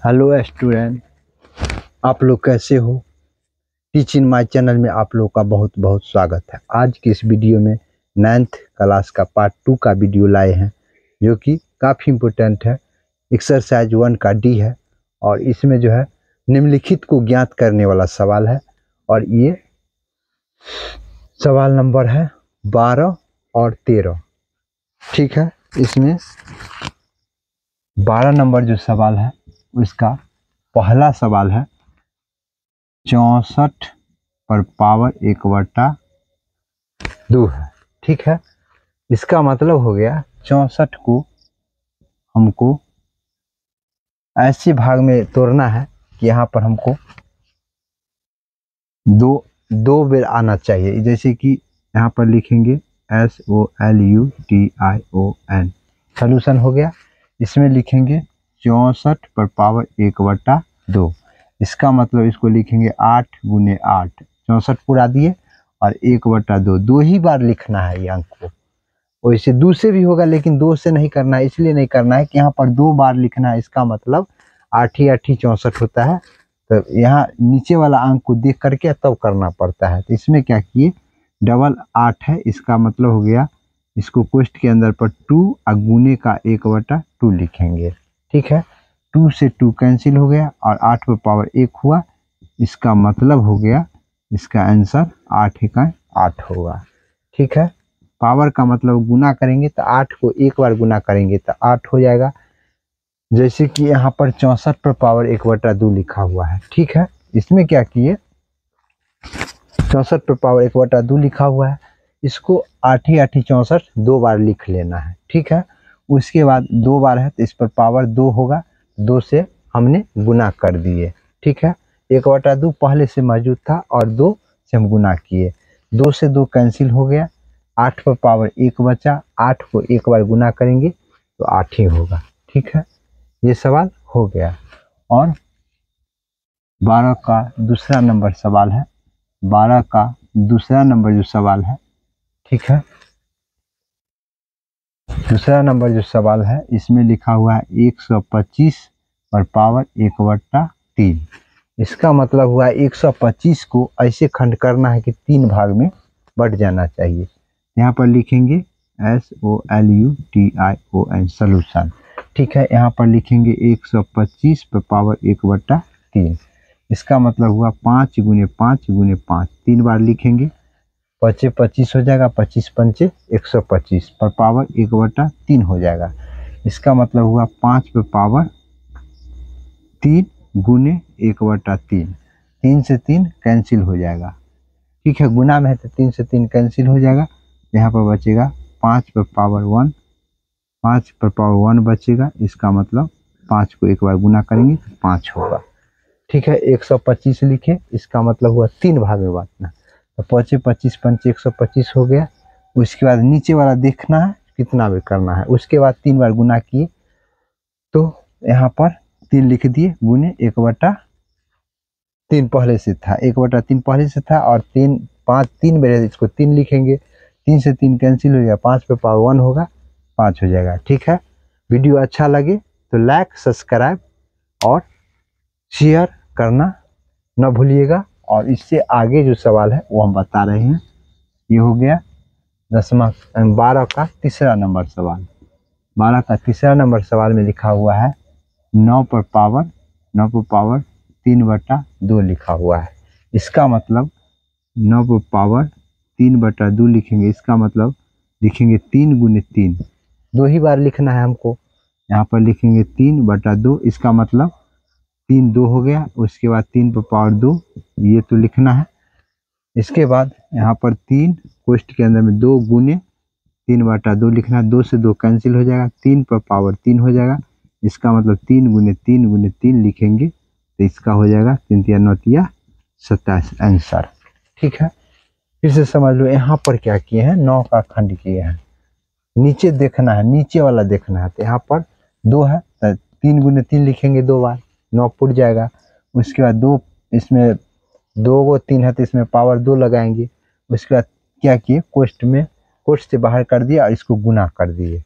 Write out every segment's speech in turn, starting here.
Hello student, आप लोग कैसे हो। टीच इन माय चैनल में आप लोग का बहुत बहुत स्वागत है। आज की इस वीडियो में 9th क्लास का पार्ट 2 का वीडियो लाए हैं, जो कि काफ़ी इम्पोर्टेंट है। एक्सरसाइज 1 का डी है और इसमें जो है निम्नलिखित को ज्ञात करने वाला सवाल है। और ये सवाल नंबर है 12 और 13। ठीक है, इसमें 12 नंबर जो सवाल है उसका पहला सवाल है 64 पर पावर 1/2 है। ठीक है, इसका मतलब हो गया 64 को हमको ऐसे भाग में तोड़ना है कि यहाँ पर हमको दो बेर आना चाहिए। जैसे कि यहाँ पर लिखेंगे SOLUTION, सोल्यूशन हो गया। इसमें लिखेंगे 64 पर पावर 1/2। इसका मतलब इसको लिखेंगे 8 × 8, 64 पूरा दिए और 1/2, 2 ही बार लिखना है ये अंक को। वैसे 2 से भी होगा लेकिन 2 से नहीं करना है, इसलिए नहीं करना है कि यहाँ पर 2 बार लिखना है। इसका मतलब 8 ही 8 ही 64 होता है, तो यहाँ नीचे वाला अंक को देख करके तब करना पड़ता है। तो इसमें क्या किए, डबल 8 है, इसका मतलब हो गया इसको क्वेश्चन के अंदर पर 2 और गुने का 1/2 लिखेंगे। ठीक है, 2 से 2 कैंसिल हो गया और 8 पर पावर 1 हुआ। इसका मतलब हो गया इसका आंसर 8 × 8 होगा। ठीक है, पावर का मतलब गुना करेंगे तो 8 को एक बार गुना करेंगे तो 8 हो जाएगा। जैसे कि यहाँ पर 64 पर पावर 1/2 लिखा हुआ है। ठीक है, इसमें क्या किए, 64 पर पावर 1/2 लिखा हुआ है, इसको 8 ही 8 ही 64 2 बार लिख लेना है। ठीक है, उसके बाद 2 बार है तो इस पर पावर 2 होगा, 2 से हमने गुना कर दिए। ठीक है, 1/2 पहले से मौजूद था और 2 से हम गुना किए, 2 से 2 कैंसिल हो गया, 8 पर पावर 1 बचा, 8 को एक बार गुना करेंगे तो 8 ही होगा। ठीक है, ये सवाल हो गया। और 12 का दूसरा नंबर सवाल है, 12 का दूसरा नंबर जो सवाल है, ठीक है, दूसरा नंबर जो सवाल है इसमें लिखा हुआ है 125 पर पावर 1/3। इसका मतलब हुआ 125 को ऐसे खंड करना है कि 3 भाग में बढ़ जाना चाहिए। यहाँ पर लिखेंगे SOLUTION, सोल्यूशन। ठीक है, यहाँ पर लिखेंगे 125 पर पावर 1/3। इसका मतलब हुआ 5 × 5 × 5, 3 बार लिखेंगे, 5 25 हो जाएगा, 25 पंचे 125 पर पावर 1/3 हो जाएगा। इसका मतलब हुआ 5 पर पावर 3 × 1/3, 3 से 3 कैंसिल हो जाएगा। ठीक है, गुना में है तो 3 से 3 कैंसिल हो जाएगा, यहाँ पर बचेगा 5 पर पावर 1, 5 पर पावर 1 बचेगा। इसका मतलब 5 को एक बार गुना करेंगे तो 5 होगा। ठीक है, 125 लिखे, इसका मतलब हुआ 3 भाग में बांटना, तो 5 25 पंचे 125 हो गया। उसके बाद नीचे वाला देखना है कितना भी करना है, उसके बाद 3 बार गुना किए तो यहाँ पर 3 लिख दिए, गुने 1/3 पहले से था, 1/3 पहले से था और 3 5 3 बेर इसको 3 लिखेंगे, 3 से 3 कैंसिल हो गया, 5 पे पावर 1 होगा, 5 हो जाएगा। ठीक है, वीडियो अच्छा लगे तो लाइक सब्सक्राइब और शेयर करना न भूलिएगा। और इससे आगे जो सवाल है वो हम बता रहे हैं। ये हो गया 12 का तीसरा नंबर सवाल। 12 का तीसरा नंबर सवाल में लिखा हुआ है 9 पर पावर 3/2 लिखा हुआ है। इसका मतलब 9 पर पावर 3/2 लिखेंगे, इसका मतलब लिखेंगे 3 × 3, 2 ही बार लिखना है हमको। यहाँ पर लिखेंगे 3/2, इसका मतलब 3 2 हो गया, उसके बाद 3 पर पावर 2 ये तो लिखना है। इसके बाद यहाँ पर 3 क्वेश्चन के अंदर में 2 गुने 3/2 लिखना है, 2 से 2 कैंसिल हो जाएगा, 3 पर पावर 3 हो जाएगा। इसका मतलब 3 × 3 × 3 लिखेंगे तो इसका हो जाएगा 3 × 9 = 27 आंसर। ठीक है, फिर से समझ लो, यहाँ पर क्या किए हैं, 9 का खंड किए हैं, नीचे देखना है, नीचे वाला देखना है। तो यहाँ पर 2 है तो 3 × 3 लिखेंगे 2 बार, 9 फुट जाएगा। उसके बाद 2, इसमें 2 को 3 है तो इसमें पावर 2 लगाएंगे। उसके बाद क्या किए, कोष्ठ से बाहर कर दिया और इसको गुना कर दिए।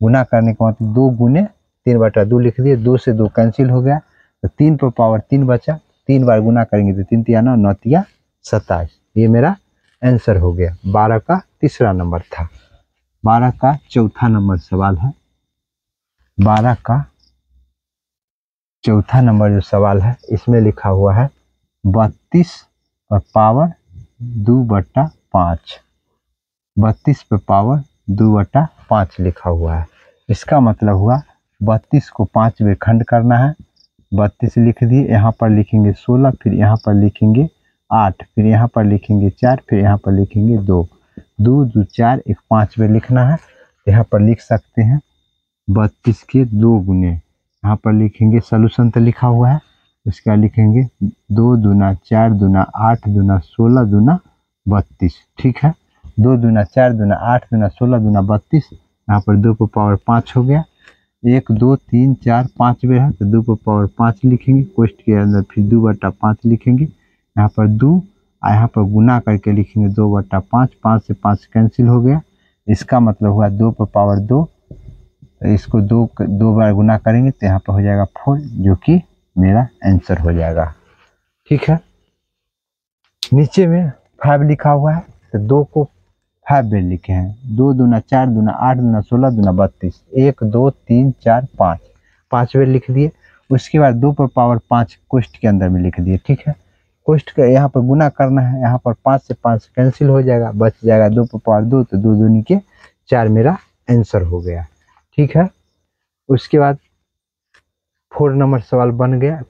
गुना करने के बाद 2 × 3/2 लिख दिए, 2 से 2 कैंसिल हो गया, तो 3 पर पावर 3 बचा, 3 बार गुना करेंगे तो 3 तिया 9, 9 तिया 27। ये मेरा आंसर हो गया। 12 का तीसरा नंबर था। 12 का चौथा नंबर सवाल है। 12 का चौथा नंबर जो सवाल है इसमें लिखा हुआ है 32 पर पावर 2/5। 32 पर पावर 2/5 लिखा हुआ है। इसका मतलब हुआ 32 को 5 में खंड करना है। 32 लिख दिए, यहाँ पर लिखेंगे 16, फिर यहाँ पर लिखेंगे 8, फिर यहाँ पर लिखेंगे 4, फिर यहाँ पर लिखेंगे 2, 2 2 4 1 5 में लिखना है। यहाँ पर लिख सकते हैं 32 के 2 गुने, यहाँ पर लिखेंगे सॉल्यूशन तो लिखा हुआ है, उसके बाद लिखेंगे 2 दूना 4 दूना 8 दूना 16 दूना 32। ठीक है, 2 दूना 4 दूना 8 दूना 16 दूना 32। यहाँ पर 2 पर पावर 5 हो गया। 1 2 3 4 5 में है तो 2 पर पावर 5 लिखेंगे, कोष्ठ के अंदर फिर 2/5 लिखेंगे। यहाँ पर 2 यहाँ पर गुना करके लिखेंगे 2/5, 5 से 5 कैंसिल हो गया। इसका मतलब हुआ 2 पर पावर 2, तो इसको 2 बार गुना करेंगे तो यहाँ पर हो जाएगा 4, जो कि मेरा आंसर हो जाएगा। ठीक है, नीचे में 5 लिखा हुआ है तो 2 को 5 बेर लिखे हैं। 2 दूना 4 दूना 8 दूना 16 दूना 32। 1 2 3 4 5, 5 बेर लिख दिए। उसके बाद 2 पर पावर 5 कोष्ठ के अंदर में लिख दिए। ठीक है, कोष्ठ का यहाँ पर गुना करना है, यहाँ पर 5 से 5 कैंसिल हो जाएगा, बच जाएगा 2 पर पावर 2, तो 2 दूनी के 4 मेरा आंसर हो गया। ठीक है, उसके बाद 4 नंबर सवाल बन गया।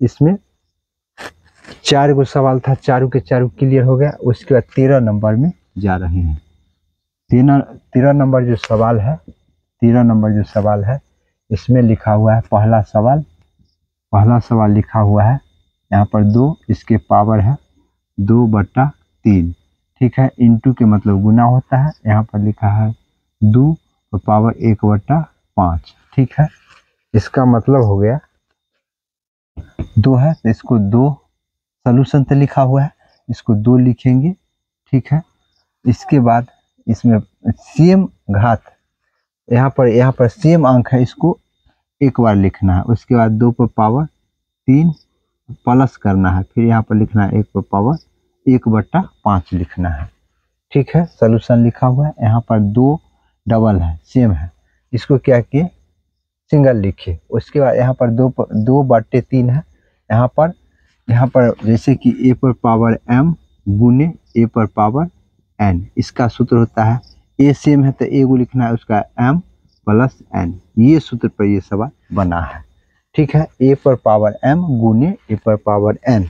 इसमें 4 गो सवाल था, चारों के चारों क्लियर हो गया। उसके बाद 13 नंबर में जा रहे हैं। 13 नंबर जो सवाल है, 13 नंबर जो सवाल है इसमें लिखा हुआ है पहला सवाल लिखा हुआ है यहाँ पर 2, इसके पावर है 2/3। ठीक है, इंटू के मतलब गुना होता है। यहाँ पर लिखा है 2 और पावर 1/5। ठीक है, इसका मतलब हो गया 2 है तो इसको 2, सॉल्यूशन तो लिखा हुआ है, इसको 2 लिखेंगे। ठीक है, इसके बाद इसमें सेम घात, यहाँ पर सेम अंक है, इसको एक बार लिखना है। उसके बाद 2 पर पावर 3 प्लस करना है, फिर यहाँ पर लिखना है 1 पर पावर 1/5 लिखना है। ठीक है, सॉल्यूशन लिखा हुआ है। यहाँ पर 2 डबल है, सेम है, इसको क्या किए सिंगल लिखे। उसके बाद यहाँ पर 2/3 है। यहाँ पर जैसे कि a पर पावर m गुने a पर पावर n, इसका सूत्र होता है a सेम है तो a को लिखना है उसका m प्लस n। ये सूत्र पर ये सवाल बना है। ठीक है, a पर पावर m गुने a पर पावर n।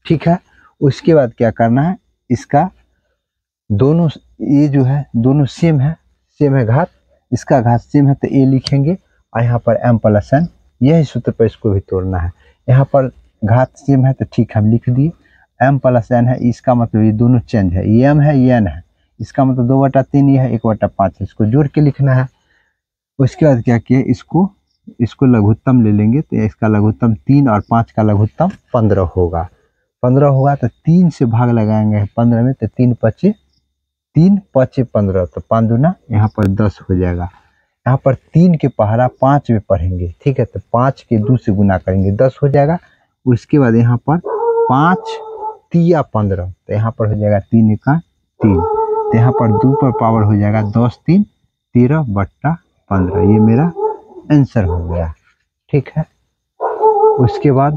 ठीक है, उसके बाद क्या करना है, इसका दोनों ये जो है दोनों सेम है घात, इसका घात सेम है तो a लिखेंगे और यहाँ पर m प्लस n, यही सूत्र पर इसको भी तोड़ना है। यहाँ पर घात सेम है तो ठीक हम लिख दिए, m प्लस n है, इसका मतलब ये दोनों चेंज है, ये m है ये n है, इसका मतलब 2/3 ये है 1/5 है, इसको जोड़ के लिखना है। उसके बाद क्या किए, इसको लघुत्तम ले लेंगे तो इसका लघुत्तम 3 और 5 का लघुत्तम 15 होगा। 15 होगा तो 3 से भाग लगाएंगे 15 में तो 3 5 15, तो 5 दूना यहाँ पर 10 हो जाएगा। यहाँ पर 3 के पहरा 5 में पढ़ेंगे। ठीक है, तो 5 के 2 से गुना करेंगे 10 हो जाएगा। उसके बाद यहाँ पर 5 तिया 15, तो यहाँ पर हो जाएगा 3 का 3, तो यहाँ पर 2 पर पावर हो जाएगा 10 3 13/15। ये मेरा आंसर हो गया। ठीक है, उसके बाद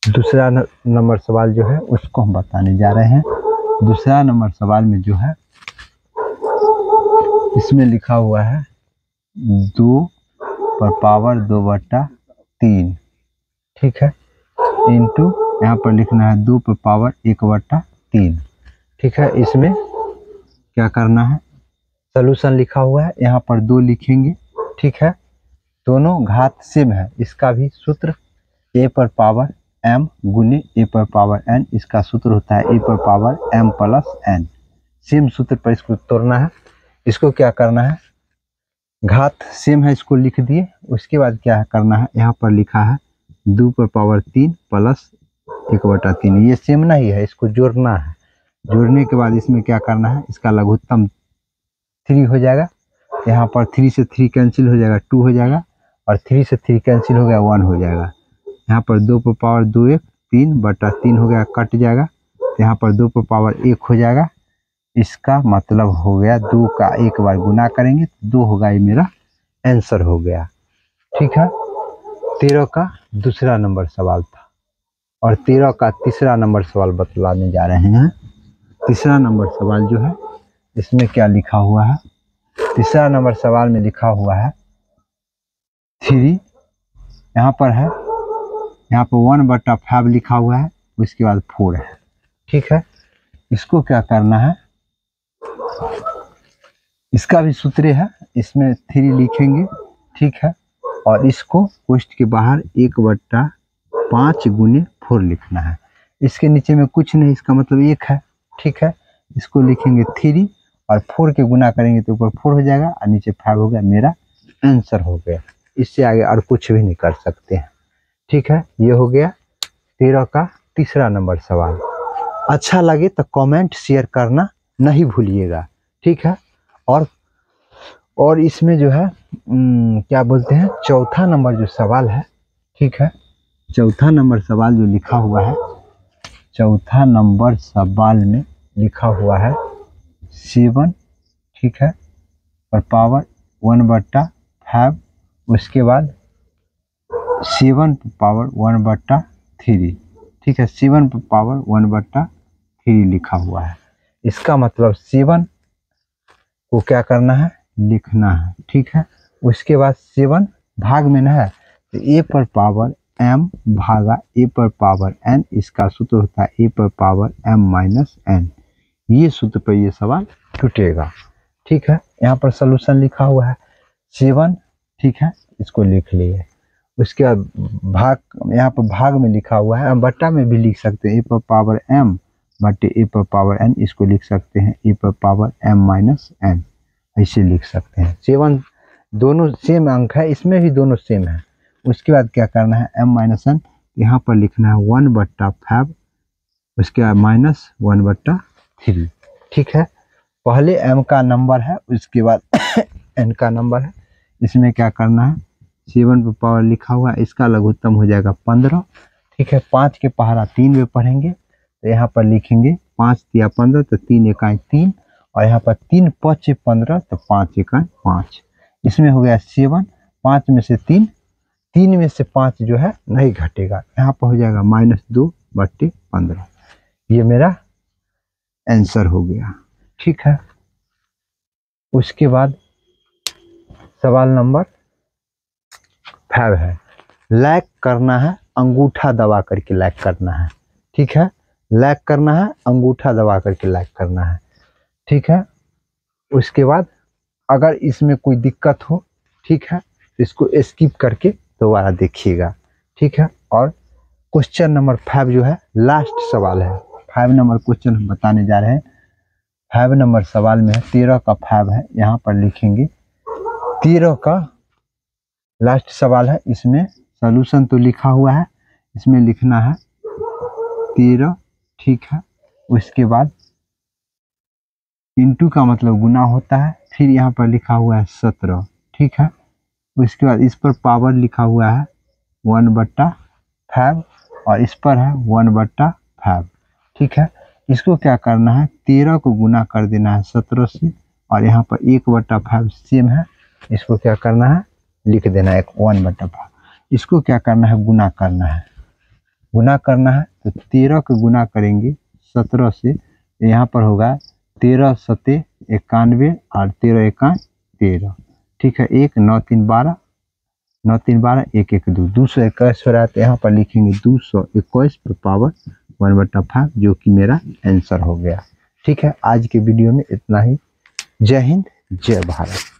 दूसरा नंबर सवाल जो है उसको हम बताने जा रहे हैं। दूसरा नंबर सवाल में जो है इसमें लिखा हुआ है 2 पर पावर 2/3। ठीक है, इंटू यहाँ पर लिखना है 2 पर पावर 1/3। ठीक है, इसमें क्या करना है, सॉल्यूशन लिखा हुआ है, यहाँ पर 2 लिखेंगे। ठीक है, दोनों घात सेम है, इसका भी सूत्र a पर पावर m गुने a पर पावर n, इसका सूत्र होता है a पर power m plus n। Same सूत्र पर इसको तोड़ना है। इसको क्या करना है, घात सेम है, इसको लिख दिए। उसके बाद क्या करना है, यहाँ पर लिखा है 2 पर पावर 3 प्लस 1/3, ये सेम नहीं है, इसको जोड़ना है। जोड़ने के बाद इसमें क्या करना है, इसका लघुत्तम 3 हो जाएगा। यहाँ पर 3 से 3 कैंसिल हो जाएगा 2 हो जाएगा, और 3 से 3 कैंसिल हो गया 1 हो जाएगा। यहाँ पर 2 पर पावर 2 1 3/3 हो गया, कट जाएगा। तो यहाँ पर 2 पर पावर 1 हो जाएगा। इसका मतलब हो गया 2 का एक बार गुना करेंगे तो 2 होगा, ये मेरा आंसर हो गया। ठीक है, 13 का दूसरा नंबर सवाल था और 13 का तीसरा नंबर सवाल बतलाने जा रहे हैं। तीसरा नंबर सवाल जो है इसमें क्या लिखा हुआ है? तीसरा नंबर सवाल में लिखा हुआ है 3, यहाँ पर है, यहाँ पर 1/5 लिखा हुआ है, उसके बाद 4 है। ठीक है, इसको क्या करना है, इसका भी सूत्र है, इसमें 3 लिखेंगे। ठीक है, और इसको क्वेश्चन के बाहर 1/5 गुने 4 लिखना है। इसके नीचे में कुछ नहीं, इसका मतलब 1 है। ठीक है, इसको लिखेंगे 3 और 4 के गुना करेंगे तो ऊपर 4 हो जाएगा और नीचे 5 हो गया, मेरा आंसर हो गया। इससे आगे और कुछ भी नहीं कर सकते हैं। ठीक है, ये हो गया 13 का तीसरा नंबर सवाल। अच्छा लगे तो कमेंट शेयर करना नहीं भूलिएगा। ठीक है, और इसमें जो है क्या बोलते हैं, चौथा नंबर जो सवाल है, ठीक है, चौथा नंबर सवाल जो लिखा हुआ है, चौथा नंबर सवाल में लिखा हुआ है 7, ठीक है, और पावर 1/5, उसके बाद 7 पावर 1/3। ठीक है, 7 पावर 1/3 लिखा हुआ है। इसका मतलब 7 को क्या करना है, लिखना है। ठीक है, उसके बाद 7 भाग में ना है तो a पर पावर m भागा a पर पावर n, इसका सूत्र होता है a पर पावर m-n। ये सूत्र पर ये सवाल टूटेगा। ठीक है, यहाँ पर सलूशन लिखा हुआ है 7। ठीक है, इसको लिख लिए। उसके बाद भाग, यहाँ पर भाग में लिखा हुआ है, बट्टा में भी लिख सकते हैं, a पर पावर m बटे a पर पावर n, इसको लिख सकते हैं a पर पावर m-n, ऐसे लिख सकते हैं। 7 दोनों सेम अंक है, इसमें भी दोनों सेम है। उसके बाद क्या करना है, m-n यहाँ पर लिखना है 1/5, उसके बाद -1/3। ठीक है, पहले m का नंबर है, उसके बाद n का नंबर है। इसमें क्या करना है, 7 पर पावर लिखा हुआ है, इसका लघुत्तम हो जाएगा 15। ठीक है, 5 के पहाड़ा 3 में पढ़ेंगे तो यहाँ पर लिखेंगे 5 या 15 तो 3 इकाई 3, और यहाँ पर 3 5 15 तो 5 इकाई 5। इसमें हो गया 7, 5 में से 3 में से 5 जो है नहीं घटेगा, यहाँ पर हो जाएगा -2/15। ये मेरा आंसर हो गया। ठीक है, उसके बाद सवाल नंबर 5 है, लैक करना है, अंगूठा दबा करके लैक करना है। ठीक है, लैक करना है, अंगूठा दबा करके लैक करना है। ठीक है, उसके बाद अगर इसमें कोई दिक्कत हो, ठीक है, तो इसको स्किप करके दोबारा देखिएगा। ठीक है, और क्वेश्चन नंबर 5 जो है लास्ट सवाल है। 5 नंबर क्वेश्चन हम बताने जा रहे हैं। 5 नंबर सवाल में है 13 का 5 है, यहाँ पर लिखेंगे 13 का लास्ट सवाल है। इसमें सॉल्यूशन तो लिखा हुआ है, इसमें लिखना है 13। ठीक है, उसके बाद इंटू का मतलब गुना होता है, फिर यहाँ पर लिखा हुआ है 17। ठीक है, उसके बाद इस पर पावर लिखा हुआ है 1/5 और इस पर है 1/5। ठीक है, इसको क्या करना है, 13 को गुना कर देना है 17 से, और यहाँ पर 1/5 सेम है, इसको क्या करना है, लिख देना है 1/5। इसको क्या करना है, गुना करना है। गुना करना है तो 13 को गुना करेंगे 17 से, यहाँ पर होगा 13 7 91 और 13 1 13। ठीक है, 1 9 3 12, 9 3 12 1 1 2, 221 हो रहा है, तो यहाँ पर लिखेंगे 221 पर पावर 1/5, जो कि मेरा आंसर हो गया। ठीक है, आज के वीडियो में इतना ही। जय हिंद, जय भारत।